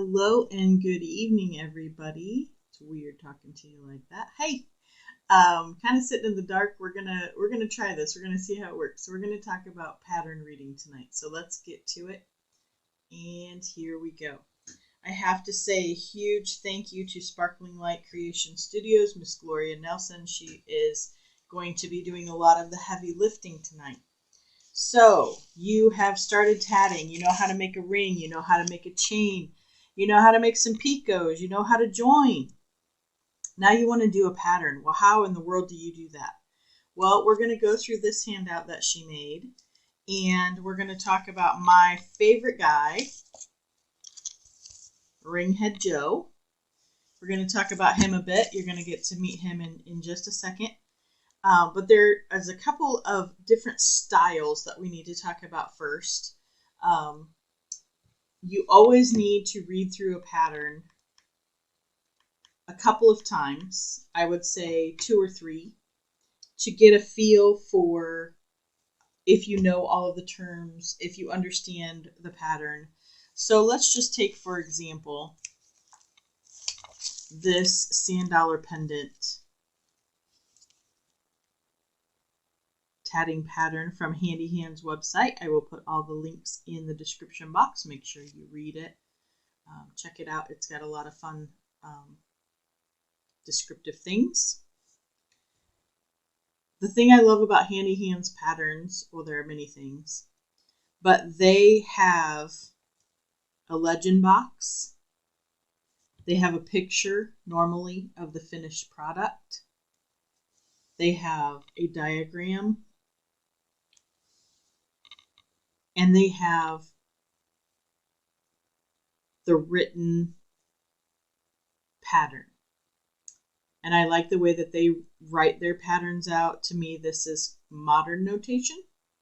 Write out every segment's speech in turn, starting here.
Hello and good evening, everybody. It's weird talking to you like that. Hey, kind of sitting in the dark. We're gonna try this. We're gonna see how it works. So we're gonna talk about pattern reading tonight. So let's get to it. And here we go. I have to say a huge thank you to Sparkling Light Creation Studios, Miss Gloria Nelson. She is going to be doing a lot of the heavy lifting tonight. So you have started tatting. You know how to make a ring. You know how to make a chain. You know how to make some picots. You know how to join. Now you want to do a pattern. Well, how in the world do you do that? Well, we're going to go through this handout that she made, and we're going to talk about my favorite guy, Ringhead Joe. We're going to talk about him a bit. You're going to get to meet him in just a second. But there is a couple of different styles that we need to talk about first. You always need to read through a pattern a couple of times, I would say 2 or 3, to get a feel for if you know all of the terms, if you understand the pattern. So let's just take, for example, this sand dollar pendant tatting pattern from Handy Hands website. I will put all the links in the description box. Make sure you read it. Check it out. It's got a lot of fun descriptive things. The thing I love about Handy Hands patterns, well, there are many things, but they have a legend box. They have a picture, normally, of the finished product. They have a diagram. And they have the written pattern. And I like the way that they write their patterns out. To me, this is modern notation,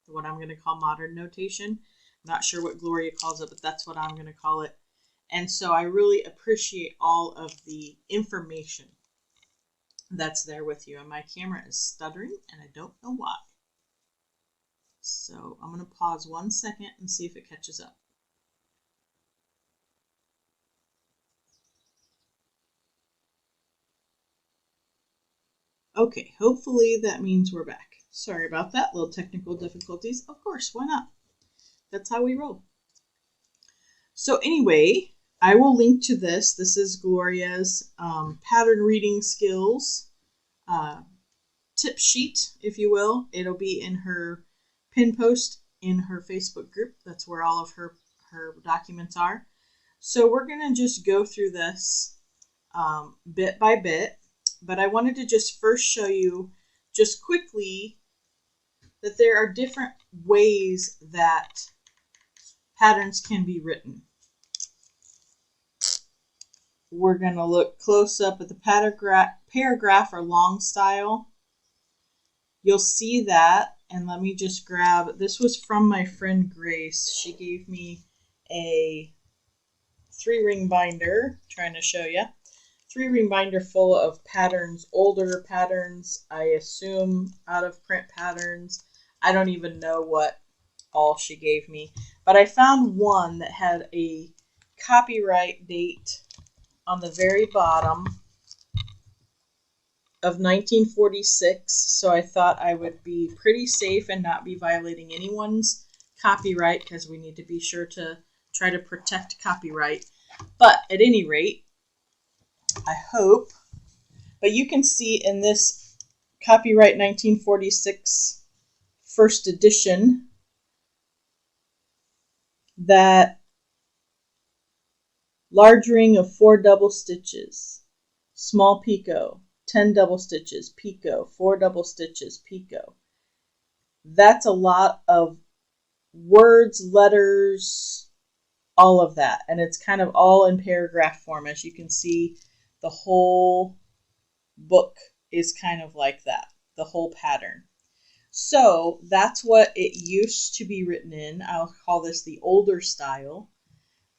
what I'm going to call modern notation. I'm not sure what Gloria calls it, but that's what I'm going to call it. And so I really appreciate all of the information that's there with you. And my camera is stuttering, and I don't know why. So I'm going to pause 1 second and see if it catches up. Okay, hopefully that means we're back. Sorry about that, little technical difficulties. Of course, why not? That's how we roll. So anyway, I will link to this. This is Gloria's pattern reading skills tip sheet, if you will. It'll be in her pin post in her Facebook group. That's where all of her documents are. So we're going to just go through this bit by bit. But I wanted to just first show you just quickly that there are different ways that patterns can be written. We're going to look close up at the paragraph or long style. You'll see that, and let me just grab, this was from my friend Grace. She gave me a 3-ring binder, trying to show you. 3-ring binder full of patterns, older patterns, I assume out of print patterns. I don't even know what all she gave me. But I found one that had a copyright date on the very bottom of 1946. So I thought I would be pretty safe and not be violating anyone's copyright, because we need to be sure to try to protect copyright. But at any rate, I hope, but you can see in this copyright 1946 first edition that large ring of 4 double stitches, small picot, 10 double stitches, picot, 4 double stitches, picot. That's a lot of words, letters, all of that. And it's kind of all in paragraph form. As you can see, the whole book is kind of like that, the whole pattern. So that's what it used to be written in. I'll call this the older style.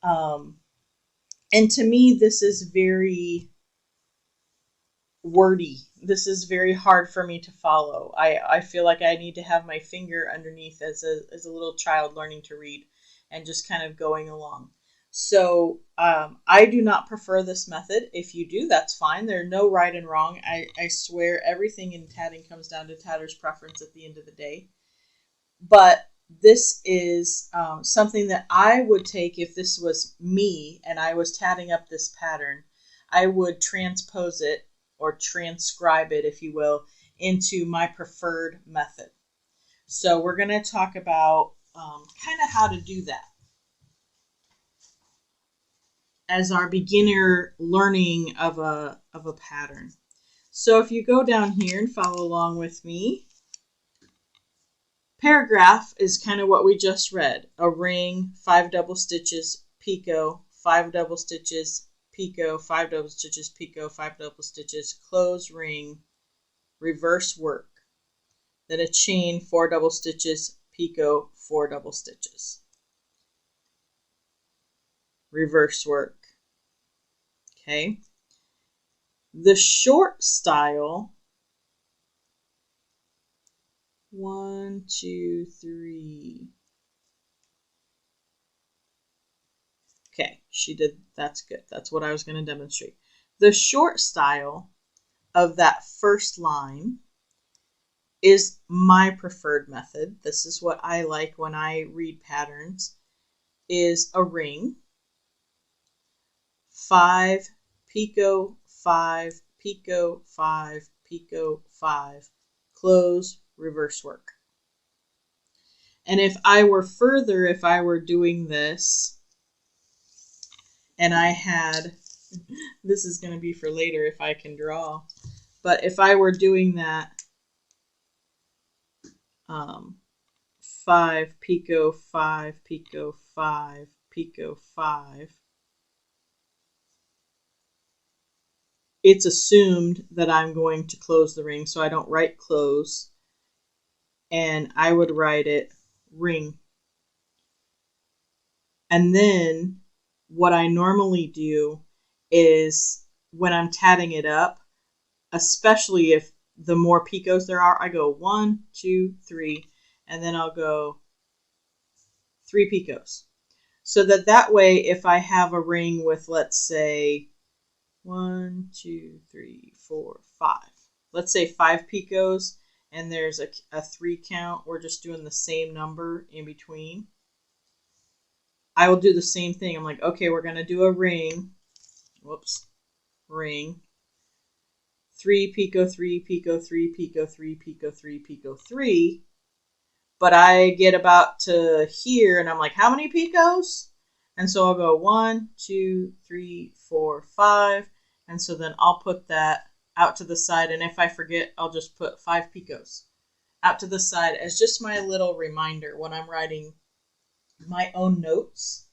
And to me, this is very wordy. This is very hard for me to follow. I feel like I need to have my finger underneath as a little child learning to read and just kind of going along. So I do not prefer this method. If you do, that's fine. There's no right and wrong. I swear everything in tatting comes down to tatter's preference at the end of the day. But this is something that I would take if this was me and I was tatting up this pattern. I would transpose it or transcribe it, if you will, into my preferred method. So we're going to talk about kind of how to do that as our beginner learning of a pattern. So if you go down here and follow along with me, paragraph is kind of what we just read. A ring, 5 double stitches, picot, 5 double stitches, picot, 5 double stitches, picot, 5 double stitches, close ring, reverse work. Then a chain, 4 double stitches, picot, 4 double stitches. Reverse work. Okay. The short style, 1, 2, 3. Okay, she did, that's good. That's what I was going to demonstrate. The short style of that first line is my preferred method. This is what I like when I read patterns, is a ring, 5, picot, 5, picot, 5, picot, 5, close, reverse work. And if I were doing this, and I had, this is going to be for later if I can draw, but if I were doing that 5, picot, 5, picot, 5, picot, 5, it's assumed that I'm going to close the ring, so I don't write close, and I would write it ring. And then what I normally do is when I'm tatting it up, especially if the more picots there are, I go 1, 2, 3, and then I'll go 3 picots. So that way, if I have a ring with, let's say, 1, 2, 3, 4, 5. Let's say 5 picots, and there's a 3 count. We're just doing the same number in between. I will do the same thing. I'm like, okay, we're going to do a ring. Whoops. Ring. 3 picot, 3 picot, 3 picot, 3 picot, 3 picot, 3. But I get about to here, and I'm like, how many picots? And so I'll go 1, 2, 3, 4, 5. And so then I'll put that out to the side. And if I forget, I'll just put 5 picots out to the side as just my little reminder when I'm writing my own notes.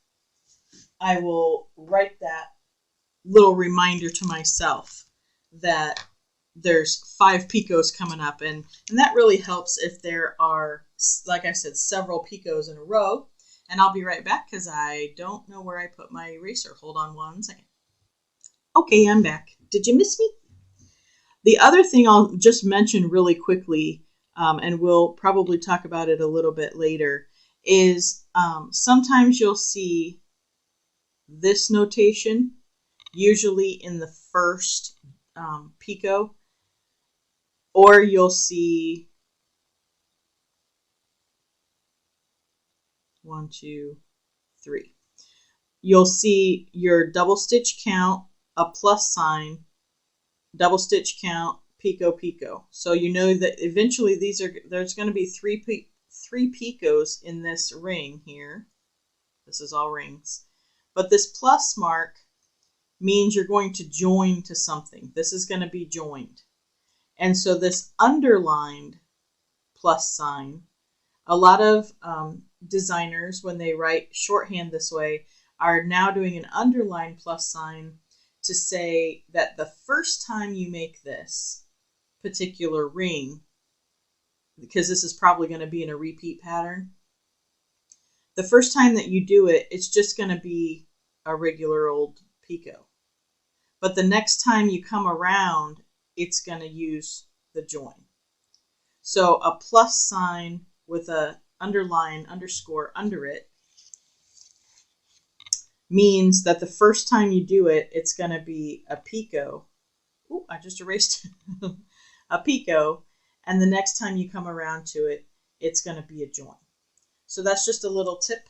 I will write that little reminder to myself that there's 5 picots coming up. And that really helps if there are, like I said, several picots in a row. And I'll be right back because I don't know where I put my eraser. Hold on 1 second. Okay, I'm back. Did you miss me? The other thing I'll just mention really quickly, and we'll probably talk about it a little bit later, is sometimes you'll see this notation, usually in the first picot, or you'll see 1, 2, 3. You'll see your double stitch count, a plus sign, double stitch count, picot, picot. So you know that eventually there's going to be three picots in this ring here. This is all rings. But this plus mark means you're going to join to something. This is going to be joined. And so this underlined plus sign, a lot of designers, when they write shorthand this way, are now doing an underlined plus sign to say that the first time you make this particular ring, because this is probably going to be in a repeat pattern, the first time that you do it, it's just going to be a regular old picot. But the next time you come around, it's going to use the join. So a plus sign with a underline underscore under it means that the first time you do it, it's going to be a picot. Oh, I just erased a picot. And the next time you come around to it, it's going to be a join. So that's just a little tip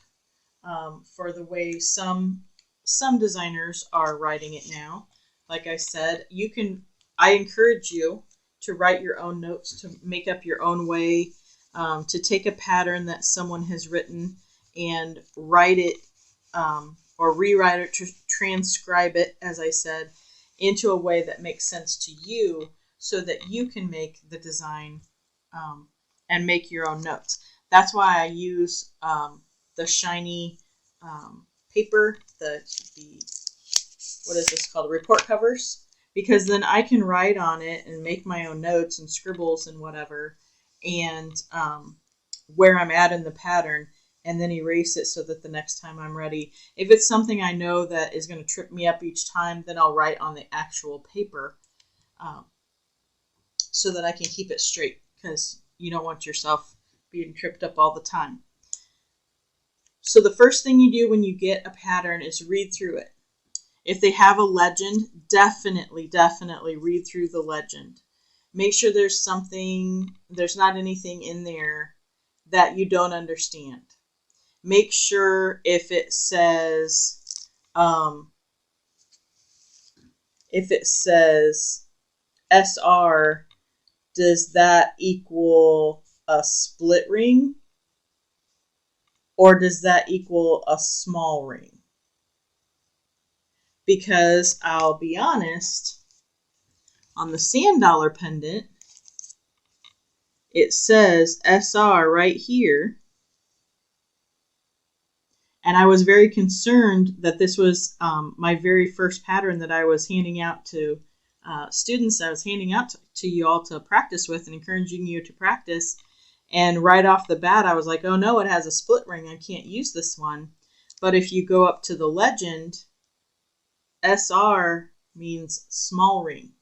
for the way some designers are writing it now. Like I said, I encourage you to write your own notes, to make up your own way, to take a pattern that someone has written and write it or rewrite it, transcribe it, as I said, into a way that makes sense to you so that you can make the design and make your own notes. That's why I use the shiny paper, the what is this called? Report covers, because then I can write on it and make my own notes and scribbles and whatever, and where I'm at in the pattern, and then erase it so that the next time I'm ready. If it's something I know that is going to trip me up each time, then I'll write on the actual paper so that I can keep it straight, because you don't want yourself being tripped up all the time. So the first thing you do when you get a pattern is read through it. If they have a legend, definitely read through the legend. Make sure there's not anything in there that you don't understand. Make sure if it says SR, does that equal a split ring? Or does that equal a small ring? Because I'll be honest, on the sand dollar pendant, it says SR right here. And I was very concerned that this was my very first pattern that I was handing out to students. I was handing out to you all to practice with and encouraging you to practice. And right off the bat, I was like, oh no, it has a split ring. I can't use this one. But if you go up to the legend, SR means small ring.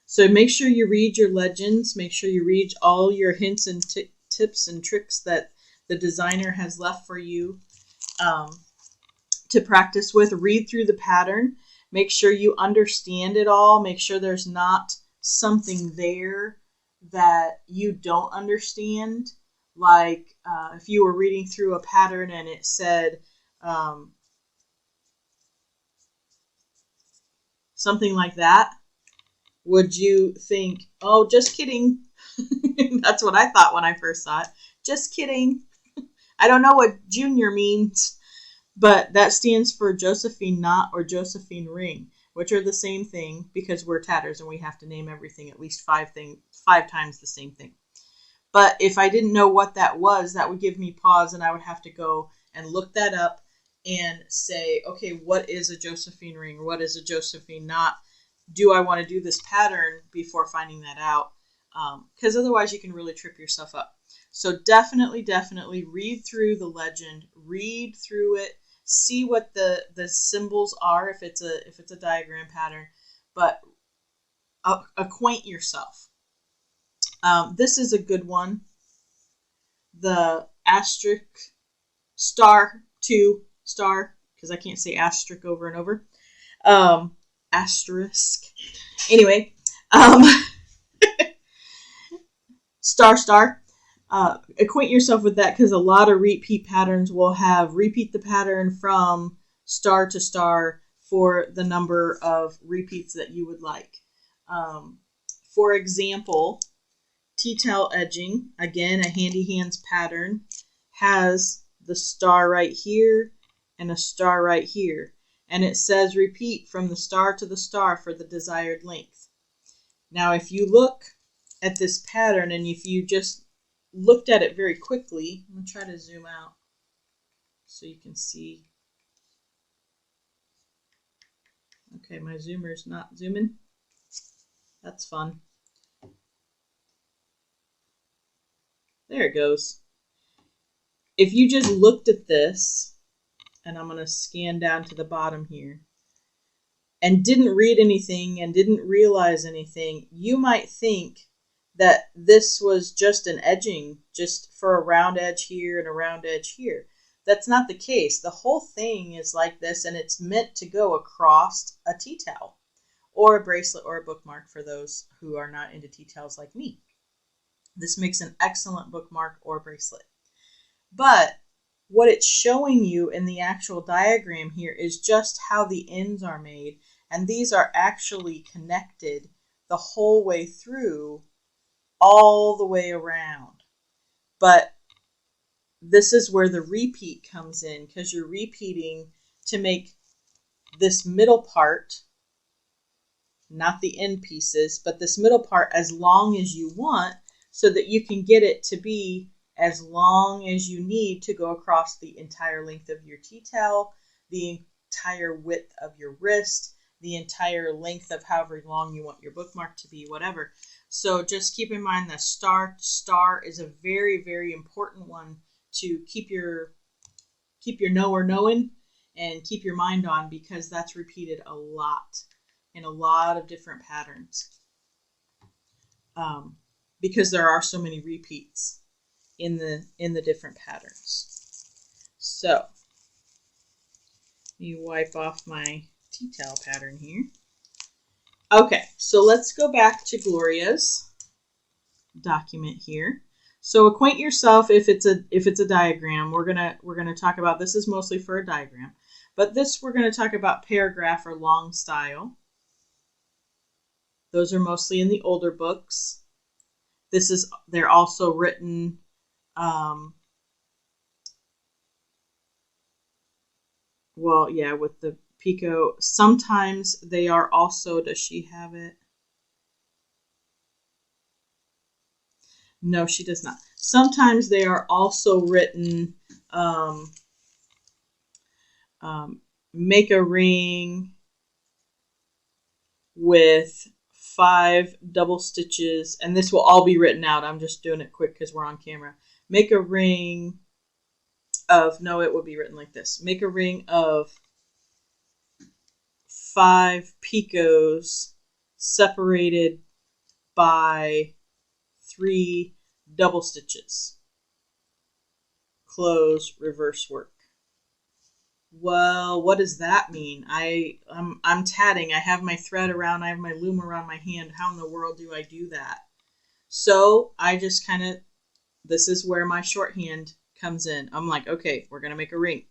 So make sure you read your legends. Make sure you read all your hints and tips and tricks that the designer has left for you to practice with. Read through the pattern. Make sure you understand it all. Make sure there's not something there that you don't understand. Like if you were reading through a pattern and it said something like that, would you think, oh, just kidding? That's what I thought when I first saw it. Just kidding. I don't know what junior means, but that stands for Josephine knot or Josephine ring, which are the same thing because we're tatters and we have to name everything at least five times the same thing. But if I didn't know what that was, that would give me pause and I would have to go and look that up and say, okay, what is a Josephine ring? What is a Josephine knot? Do I want to do this pattern before finding that out? Because otherwise you can really trip yourself up. So definitely read through the legend, read through it, see what the symbols are if it's a diagram pattern, but acquaint yourself. This is a good one. The asterisk star 2 star, because I can't say asterisk over and over. Asterisk. Anyway, star. Acquaint yourself with that because a lot of repeat patterns will have repeat the pattern from star to star for the number of repeats that you would like. For example, T-tail edging, again, a handy hands pattern, has the star right here and a star right here. And it says repeat from the star to the star for the desired length. Now, if you look at this pattern and if you just looked at it very quickly, I'm going to try to zoom out so you can see. Okay, my zoomer's not zooming. That's fun. There it goes. If you just looked at this, and I'm going to scan down to the bottom here, and didn't read anything and didn't realize anything, you might think that this was just an edging, just for a round edge here and a round edge here. That's not the case. The whole thing is like this, and it's meant to go across a tea towel or a bracelet or a bookmark for those who are not into tea towels like me. This makes an excellent bookmark or bracelet. But what it's showing you in the actual diagram here is just how the ends are made, and these are actually connected the whole way through, all the way around. But this is where the repeat comes in, because you're repeating to make this middle part, not the end pieces, but this middle part as long as you want, so that you can get it to be as long as you need to go across the entire length of your tea towel, the entire width of your wrist, the entire length of however long you want your bookmark to be, whatever. So just keep in mind that star is a very, very important one to keep your knower knowing and keep your mind on, because that's repeated a lot in a lot of different patterns, because there are so many repeats in the different patterns. So let me wipe off my tea towel pattern here. Okay, so let's go back to Gloria's document here. So acquaint yourself if it's a diagram. We're gonna talk about, this is mostly for a diagram, but this we're gonna talk about paragraph or long style. Those are mostly in the older books. They're also written with the Pico. Sometimes they are also, does she have it? No, she does not. Sometimes they are also written, make a ring with 5 double stitches, and this will all be written out. I'm just doing it quick because we're on camera. Make a ring of, no, it would be written like this. Make a ring of 5 picos separated by 3 double stitches. Close, reverse work. Well, what does that mean? I'm tatting. I have my thread around, I have my loom around my hand. How in the world do I do that? So I just kind of, this is where my shorthand comes in. I'm like, okay, we're going to make a ring.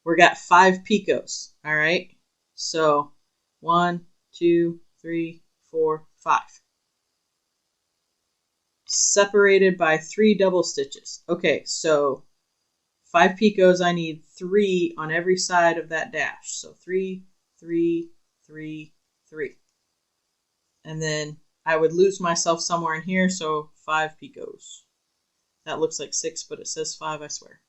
We got 5 picos. All right. So 1, 2, 3, 4, 5. Separated by 3 double stitches. Okay, so 5 picos, I need 3 on every side of that dash. So 3, 3, 3, 3. And then I would lose myself somewhere in here, so 5 picos. That looks like 6, but it says 5, I swear.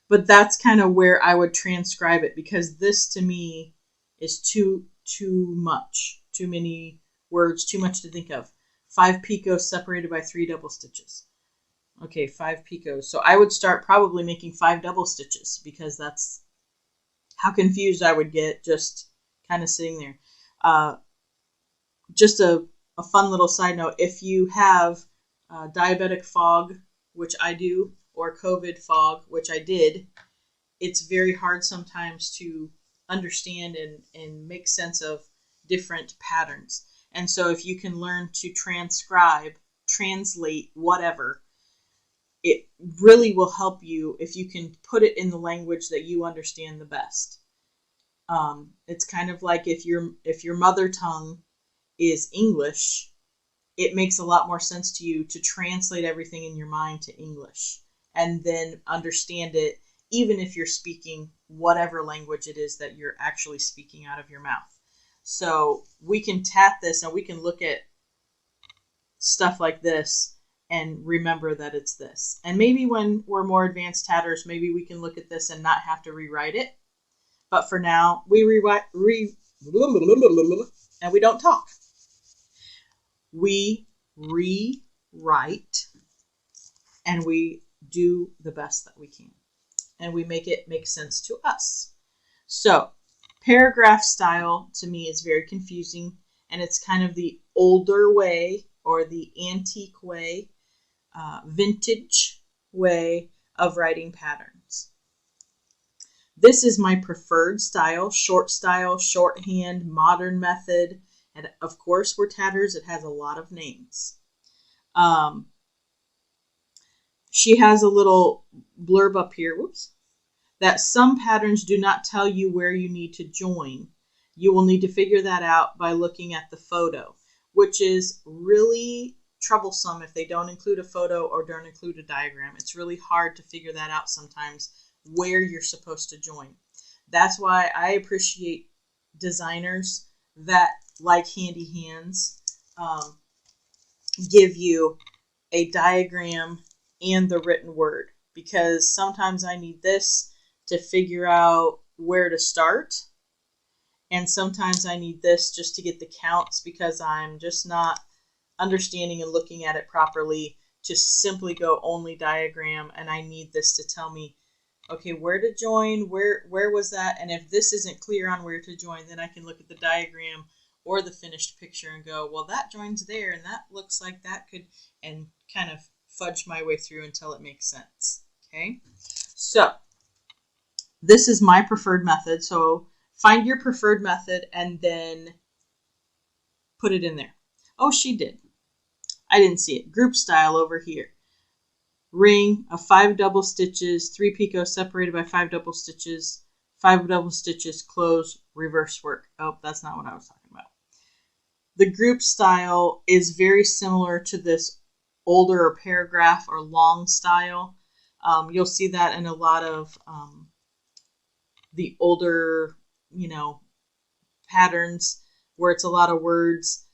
But that's kind of where I would transcribe it, because this to me is too much. Too many words, too much to think of. 5 picos separated by 3 double stitches. Okay, 5 picos. So I would start probably making 5 double stitches, because that's how confused I would get just kind of sitting there. Just a fun little side note, if you have diabetic fog, which I do, or COVID fog, which I did, it's very hard sometimes to understand and make sense of different patterns. And so if you can learn to transcribe, translate, whatever, it really will help you if you can put it in the language that you understand the best. It's kind of like if your mother tongue is English, it makes a lot more sense to you to translate everything in your mind to English and then understand it, even if you're speaking whatever language it is that you're actually speaking out of your mouth. So we can tat this and we can look at stuff like this and remember that it's this. And maybe when we're more advanced tatters, maybe we can look at this and not have to rewrite it. But for now, we rewrite and we don't talk. We rewrite and we do the best that we can. And we make it make sense to us. So paragraph style to me is very confusing, and it's kind of the older way or the antique way, vintage. way of writing patterns. This is my preferred style, shorthand, modern method. And of course, we're tatters. It has a lot of names. She has a little blurb up here, that some patterns do not tell you where you need to join. You will need to figure that out by looking at the photo, which is really troublesome if they don't include a photo or don't include a diagram. It's really hard to figure that out sometimes, where you're supposed to join. That's why I appreciate designers that, like Handy Hands, give you a diagram and the written word, because sometimes I need this to figure out where to start, and sometimes I need this just to get the counts because I'm just not understanding and looking at it properly to simply go only diagram, and I need this to tell me, okay, where to join, where was that, and if this isn't clear on where to join, then I can look at the diagram or the finished picture and go, well, that joins there, and that looks like that could, and kind of fudge my way through until it makes sense. Okay, so this is my preferred method. So find your preferred method and then put it in there. Oh, she did. I didn't see it. Group style over here. Ring of 5 double stitches, 3 picots separated by 5 double stitches, 5 double stitches, close, reverse work. Oh, that's not what I was talking about. The group style is very similar to this older paragraph or long style. You'll see that in a lot of the older, patterns where it's a lot of words.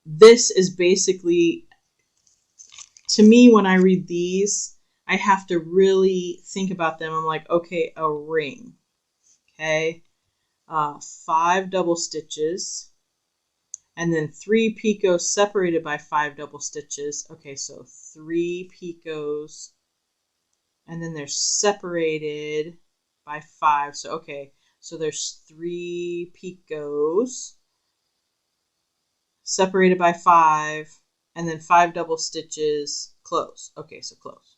This is basically, to me, when I read these, I have to really think about them. I'm like, okay, a ring. Okay. 5 double stitches. And then 3 picots separated by 5 double stitches. Okay, so 3 picots. And then they're separated by 5. So, okay, so there's 3 picots separated by 5, and then 5 double stitches, close. Okay, so close.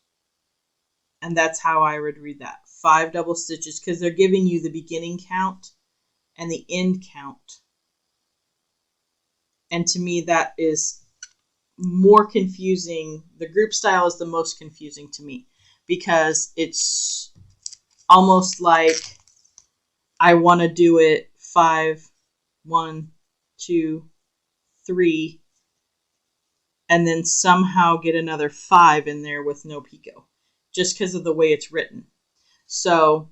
And that's how I would read that. 5 double stitches, because they're giving you the beginning count and the end count. And to me, that is more confusing. The group style is the most confusing to me, because it's almost like I want to do it 5, 1, 2, 3, and then somehow get another 5 in there with no picot, just because of the way it's written. So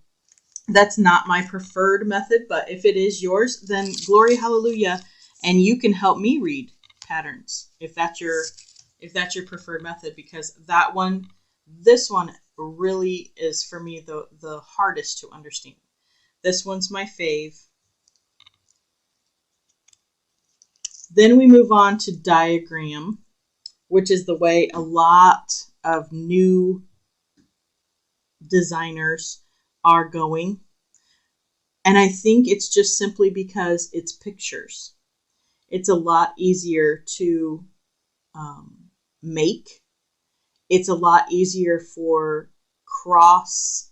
that's not my preferred method, but if it is yours, then glory, hallelujah, and you can help me read patterns if that's your preferred method, because this one really is for me the hardest to understand. This one's my fave. Then we move on to diagram, which is the way a lot of new designers are going. And I think it's just simply because it's pictures. It's a lot easier to make. It's a lot easier for cross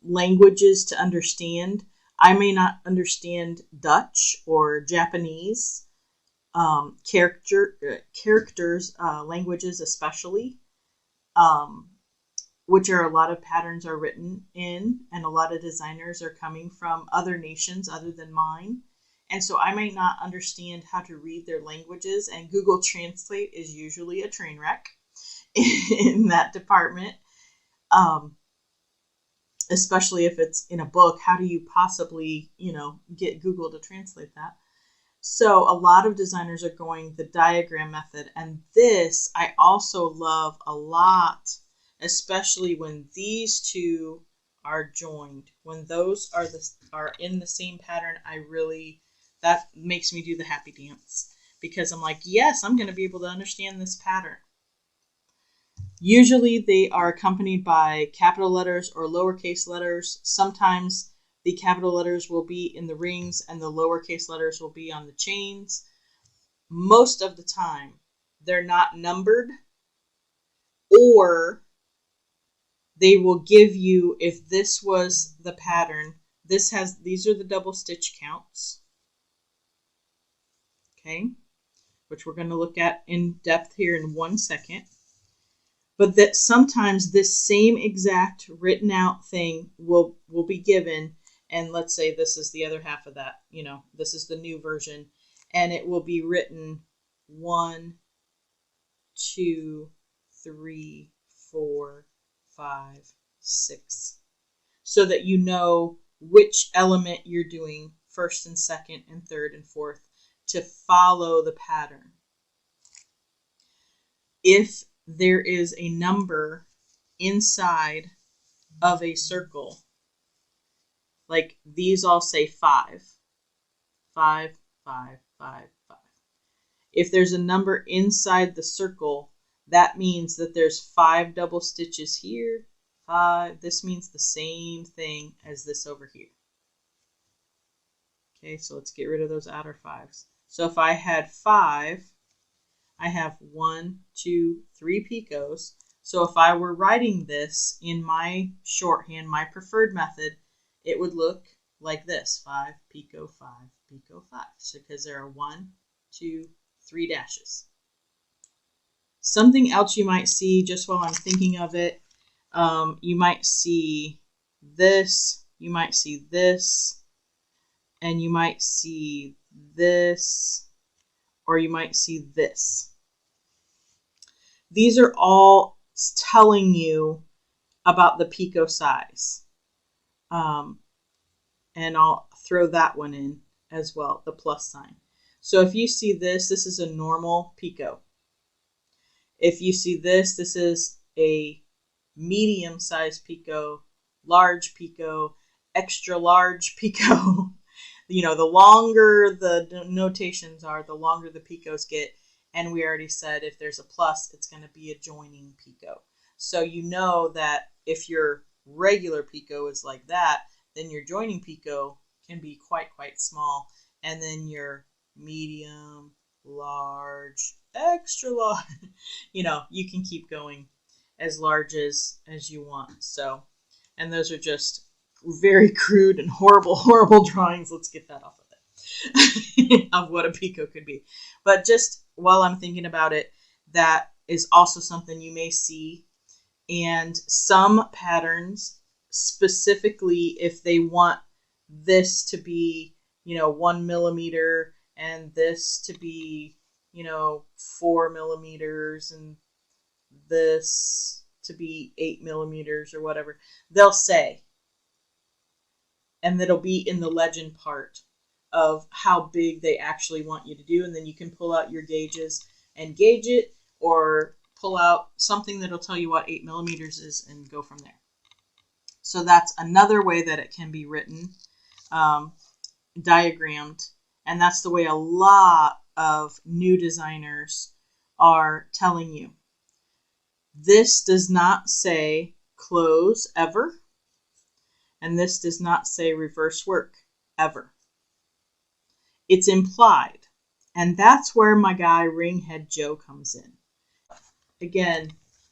languages to understand. I may not understand Dutch or Japanese characters, languages especially, which are a lot of patterns are written in, and a lot of designers are coming from other nations other than mine. And so I might not understand how to read their languages, and Google Translate is usually a train wreck in that department. Especially if it's in a book, how do you possibly, get Google to translate that? So a lot of designers are going the diagram method, and this I also love a lot, especially when these two are joined. When those are in the same pattern, that makes me do the happy dance, because I'm like, yes, I'm going to be able to understand this pattern. Usually they are accompanied by capital letters or lowercase letters. Sometimes the capital letters will be in the rings and the lowercase letters will be on the chains. most of the time they're not numbered, or they will give you, if this was the pattern, these are the double stitch counts, okay, which we're going to look at in depth here in 1 second. But that sometimes this same exact written out thing will be given, and let's say this is the other half of that, this is the new version, and it will be written 1, 2, 3, 4, 5, 6, so that you know which element you're doing first and second and third and fourth to follow the pattern. If there is a number inside of a circle, like these all say 5, 5, 5, 5, 5. If there's a number inside the circle, that means that there's 5 double stitches here, 5. This means the same thing as this over here. Okay, so let's get rid of those outer 5s. So if I had 5, I have 1, 2, 3 picots. So if I were writing this in my shorthand, my preferred method, it would look like this: 5, picot, 5, picot, 5. So because there are 1, 2, 3 dashes. Something else you might see just while I'm thinking of it, you might see this, you might see this, and you might see this, or you might see this. These are all telling you about the picot size. And I'll throw that one in as well, the plus sign. So if you see this, this is a normal picot. If you see this, this is a medium-sized picot, large picot, extra large picot. The longer the notations are, the longer the picots get. And we already said if there's a plus, it's going to be a joining picot. So you know that if your regular picot is like that, then your joining picot can be quite small. And then your medium, large, extra large, you can keep going as large as you want. So, and those are just very crude and horrible drawings. Let's get that off of it of what a picot could be. But just while I'm thinking about it, that is also something you may see. And some patterns, specifically if they want this to be 1 millimeter and this to be 4 millimeters and this to be 8 millimeters or whatever, they'll say, and it'll be in the legend part of how big they actually want you to do. And then you can pull out your gauges and gauge it, or pull out something that'll tell you what 8 millimeters is and go from there. So that's another way that it can be written, diagrammed. And that's the way a lot of new designers are telling you. This does not say close ever. And this does not say reverse work ever. It's implied. And that's where my guy Ringhead Joe comes in. Again,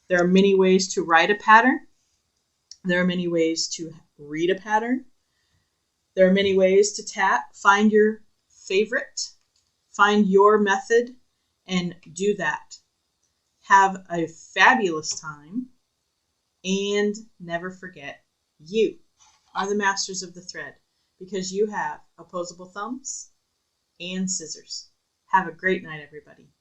there are many ways to write a pattern. There are many ways to read a pattern. There are many ways to tat. Find your favorite. Find your method and do that. Have a fabulous time. And never forget, you are the masters of the thread, because you have opposable thumbs and scissors. Have a great night, everybody.